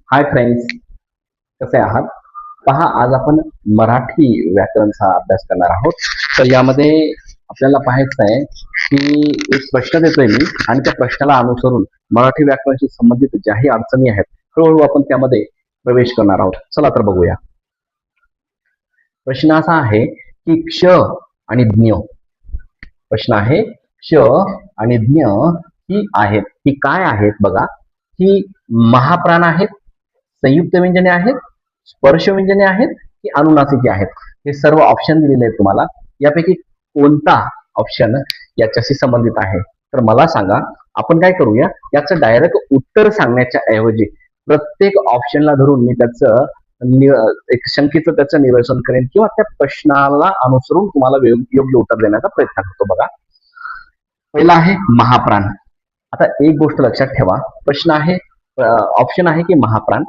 Hi friends, कसे आहात? पहा, आज आपण मराठी व्याकरणचा अभ्यास करणार आहोत. तर यामध्ये आपल्याला पाहायचं आहे की एक प्रश्न देतोय मी आणि त्या प्रश्नाला अनुसरून मराठी व्याकरणाशी संबंधित ज्याही अडचणी आहेत हळूहळू आपण त्यामध्ये प्रवेश करणार आहोत. चला तर बघूया. प्रश्न असा आहे की क्ष आणि ज्ञ. प्रश्न आहे क्ष आणि ज्ञ ही आहेत, ही काय आहेत बघा. ही महाप्राण आहेत, संयुक्त व्यंजने आहेत, स्पर्श व्यंजने आहेत की अनुनासिके आहेत. हे सर्व ऑप्शन दिलेले आहेत तुम्हाला. यापैकी कोणता ऑप्शन याच्याशी संबंधित आहे तर मला सांगा. आपण काय करूया, याचं डायरेक्ट उत्तर सांगण्याच्या ऐवजी प्रत्येक ऑप्शनला धरून मी त्याचं एक शंकेचं त्याचं निरसन करेन किंवा त्या प्रश्नाला अनुसरून तुम्हाला योग्य उत्तर देण्याचा प्रयत्न करतो. बघा, पहिला आहे महाप्राण. आता एक गोष्ट लक्षात ठेवा, प्रश्न आहे ऑप्शन आहे की महाप्राण.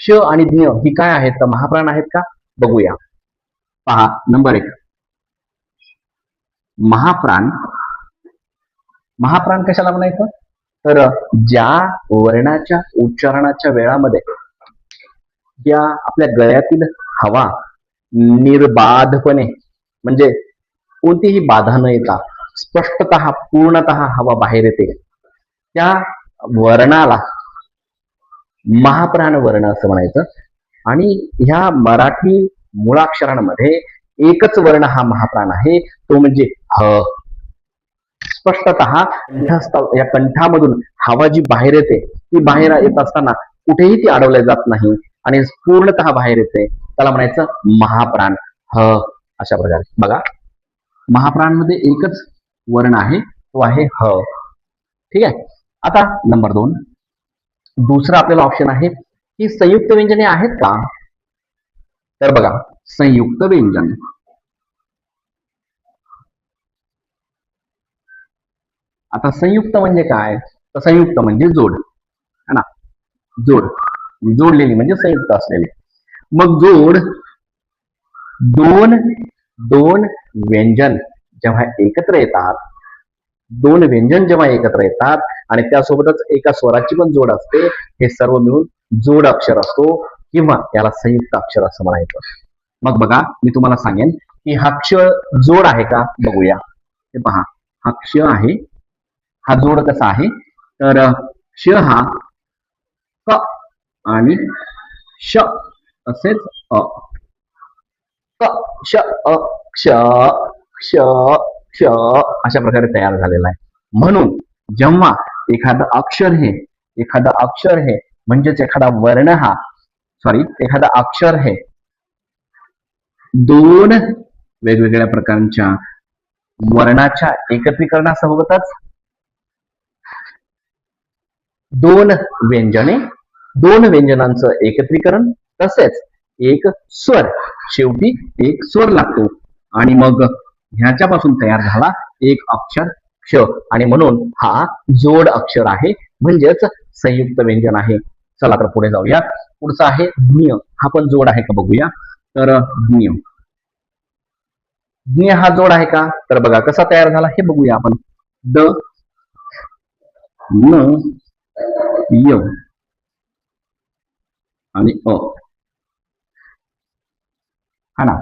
क्ष आणि ज्ञ ही काय आहेत तर महाप्राण आहेत का बघूया. पहा, नंबर 1 महाप्राण. महाप्राण कशाला म्हणायचं तर ज्या वर्णाच्या उच्चारणाच्या वेळामध्ये ज्या आपल्या गळ्यातील हवा निर्बाधपणे, म्हणजे कोणतीही बाधा न येता स्पष्टतः पूर्णतः हवा बाहेर येते, त्या वर्णाला महाप्राण वर्ण असं म्हणायचं. आणि ह्या मराठी मुळाक्षरांमध्ये एकच वर्ण हा महाप्राण आहे, तो म्हणजे ह. स्पष्टतः या कंठामधून हवा जी बाहेर येते ती बाहेर येत असताना कुठेही ती अडवल्या जात नाही आणि पूर्णतः बाहेर येते, त्याला म्हणायचं महाप्राण ह. अशा प्रकारे बघा, महाप्राणमध्ये एकच वर्ण आहे, तो आहे ह. ठीक आहे. आता नंबर 2, दुसरा आपल्याला ऑप्शन आहे की संयुक्त व्यंजने आहेत का तर बघा, संयुक्त व्यंजन. आता संयुक्त म्हणजे काय तर संयुक्त म्हणजे जोड है ना, जोडलेली म्हणजे संयुक्त असलेली. मग जोड दोन व्यंजन जेव्हा एकत्र येतात, दोन व्यंजन जेव्हा एकत्र येतात आणि त्यासोबतच एका स्वराची पण जोड असते, हे सर्व मिळून जोड अक्षर असतो किंवा याला संयुक्त अक्षर असं म्हणायचं. मग बघा, मी तुम्हाला सांगेन की हा क्ष जोड आहे का बघूया. हे पहा, हा क्ष आहे. हा जोड कसा आहे तर क्ष हा क आणि श असेच अ. क श अ क्ष क्ष क्ष अशा प्रकारे तयार झालेला आहे. म्हणून जेव्हा एखादं अक्षर हे म्हणजेच एखादा वर्ण हा एखादा अक्षर हे दोन वेगवेगळ्या प्रकारच्या वर्णाच्या एकत्रीकरणासोबतच दोन व्यंजनांचं एकत्रीकरण तसेच एक स्वर, शेवटी एक स्वर लागतो आणि मग ह्याच्यापासून तयार झाला एक अक्षर क्ष, आणि म्हणून हा जोड अक्षर आहे, म्हणजेच संयुक्त व्यंजन आहे. चला तर पुढे जाऊया. पुढचा आहे ज्ञ. हा पण जोड आहे का बघूया. तर ज्ञ हा जोड आहे का तर बघा कसा तयार झाला हे बघूया आपण. द न य आणि अ हा ना,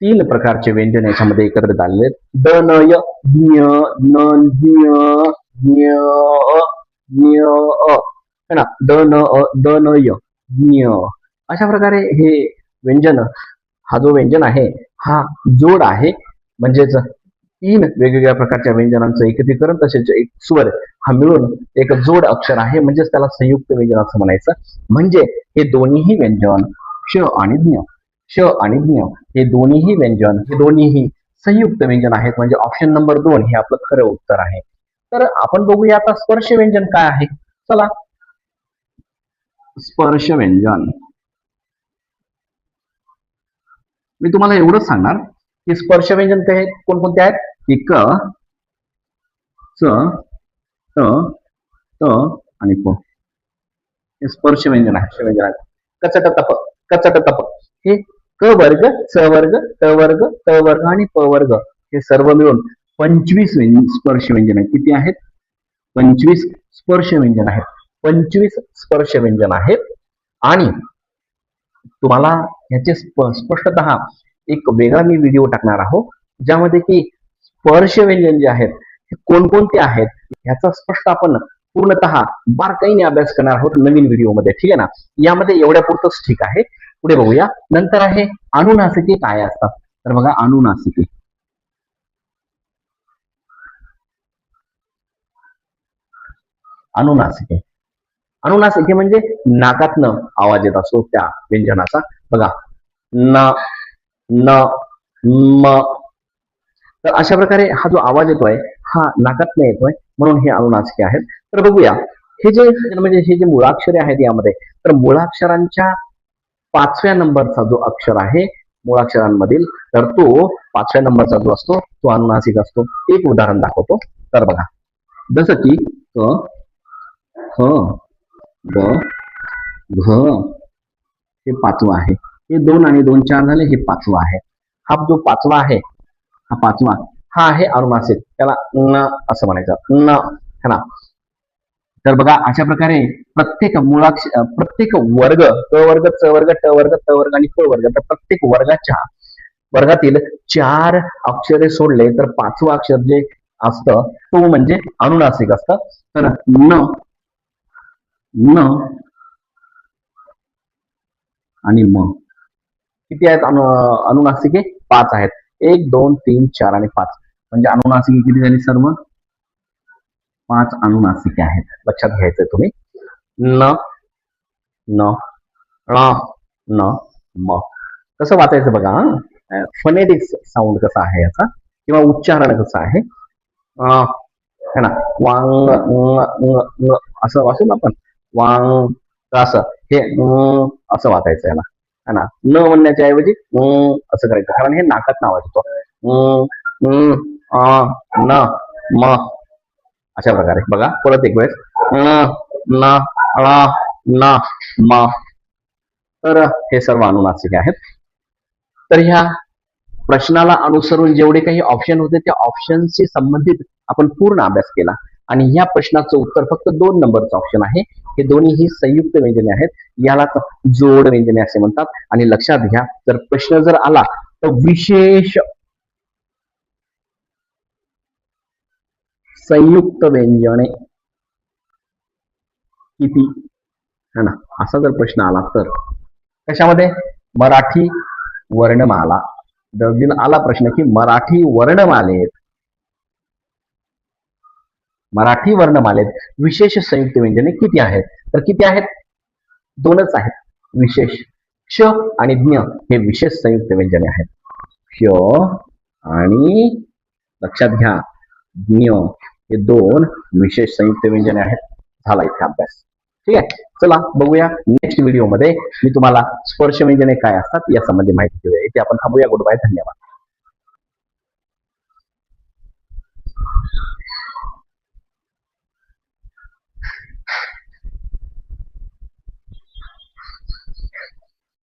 3 प्रकारचे व्यंजन याच्यामध्ये एकत्रित आलेले आहेत. द न य, ज्ञ, न ज्ञ, ज्ञ ज्ञ है ना. द न य, ज्ञ. अशा प्रकारे हे व्यंजन, हा जो व्यंजन आहे हा जोड आहे, म्हणजेच 3 वेगवेगळ्या प्रकारच्या व्यंजनांचं एकत्रीकरण तसेच एक स्वर हा मिळून एक जोड अक्षर आहे, म्हणजेच त्याला संयुक्त व्यंजन असं म्हणायचं. म्हणजे हे दोन्हीही व्यंजन क्ष आणि ज्ञ, क्ष आणि ज्ञ हे दोन्हीही व्यंजन, हे दोन्हीही संयुक्त व्यंजन आहेत. म्हणजे ऑप्शन नंबर 2 हे आपलं खरं उत्तर आहे. तर आपण बघूया आता स्पर्श व्यंजन काय आहे. चला, स्पर्श व्यंजन मी तुम्हाला एवढंच सांगणार की स्पर्श व्यंजन काय कोणकोणते आहेत. क, च, त, त आणि प हे स्पर्श व्यंजन आहे. कचट तप, कचट तप हे क वर्ग, च वर्ग, त वर्ग, त वर्ग आणि प वर्ग हे सर्व मिळून 25 स्पर्श व्यंजन आहेत. किती आहेत? 25 स्पर्श व्यंजन आहेत. 25 स्पर्श व्यंजन आहेत. आणि तुम्हाला ह्याचे स्पष्टतः एक वेगळा मी व्हिडिओ टाकणार आहोत, ज्यामध्ये की स्पर्श व्यंजन जे आहेत हे कोणकोणते आहेत ह्याचा स्पष्ट आपण पूर्णतः बारकाईने अभ्यास करणार आहोत नवीन व्हिडिओमध्ये. ठीक आहे ना. यामध्ये एवढ्या पुरतच ठीक आहे. पुढे बघूया. नंतर आहे अनुनासिके काय असतात. तर बघा, अनुनासिके अनुनासिके अनुनासिके म्हणजे नाकातनं आवाज येत असतो त्या व्यंजनाचा. बघा, न, न, म. तर अशा प्रकारे हा जो आवाज येतोय हा नाकातनं येतोय, म्हणून हे अनुनासिके आहेत. तर बघूया, हे जे म्हणजे हे जे मुळाक्षरे आहेत यामध्ये, तर मुळाक्षरांच्या 5व्या नंबरचा जो अक्षर आहे मुळाक्षरांमधील, तर तो 5व्या नंबरचा जो असतो तो अनुनासिक असतो. एक उदाहरण दाखवतो. तर बघा, जसं की क, ख, ग, घ, हे 5वं आहे. हे 2 आणि 2 4 झाले, हे 5वं आहे. हा जो 5वा आहे, हा 5वा, हा आहे अनुनासिक. त्याला न असं म्हणायचं, न, है ना. तर बघा, अशा प्रकारे प्रत्येक प्रत्येक वर्ग, क वर्ग, च वर्ग, ट वर्ग, त वर्ग आणि क वर्ग, तर प्रत्येक वर्गातील 4 अक्षरे सोडले तर 5वं अक्षर जे असतं तो म्हणजे अनुनासिक असतं. तर न, न आणि म किती आहेत अनुनासिके? 5 आहेत. 1 2 3 4 आणि 5 म्हणजे अनुनासिके किती झाली सर्व? 5 अनुनासिके आहेत. लक्षात घ्यायचंय तुम्ही. न, न, ण, न, म. कसं वाचायचं बघा. फनेटिक्स साऊंड कसा आहे याचा किंवा उच्चारण कसं आहे, है ना. वांग, असं वाचू ना आपण, वांग, असं हे असं वाचायचं याला, है ना. न म्हणण्याच्या ऐवजी असं करायचं, कारण हे नाकात आवाज येतो. न, म. अशा प्रकारे बघा, परत एक वेळेस, न, न, म. तर हे सर्व अनुनासिक आहेत. तर ह्या प्रश्नाला अनुसरून जेवढे काही ऑप्शन होते त्या ऑप्शनशी संबंधित आपण पूर्ण अभ्यास केला. आणि या प्रश्नाचं उत्तर फक्त 2 नंबरचं ऑप्शन आहे. हे दोन्ही संयुक्त व्यंजने आहेत. यालाच जोड व्यंजने असे म्हणतात. आणि लक्षात घ्या, जर प्रश्न जर आला तर विशेष संयुक्त व्यंजने किती, है ना, असा जर प्रश्न आला तर कशामध्ये, मराठी वर्णमाला. जर आला प्रश्न की मराठी वर्णमालेत विशेष संयुक्त व्यंजने किती आहेत, तर किती आहेत? 2च आहेत. विशेष क्ष आणि ज्ञ हे विशेष संयुक्त व्यंजने आहेत. क्ष आणि, लक्षात घ्या, ज्ञ हे 2 विशेष संयुक्त व्यंजने आहेत. झाला इथे अभ्यास. ठीक आहे. चला बघूया नेक्स्ट व्हिडिओमध्ये मी तुम्हाला स्पर्श व्यंजने काय असतात या संबंधी माहिती देऊया. इथे आपण थांबूया. Good bye. धन्यवाद.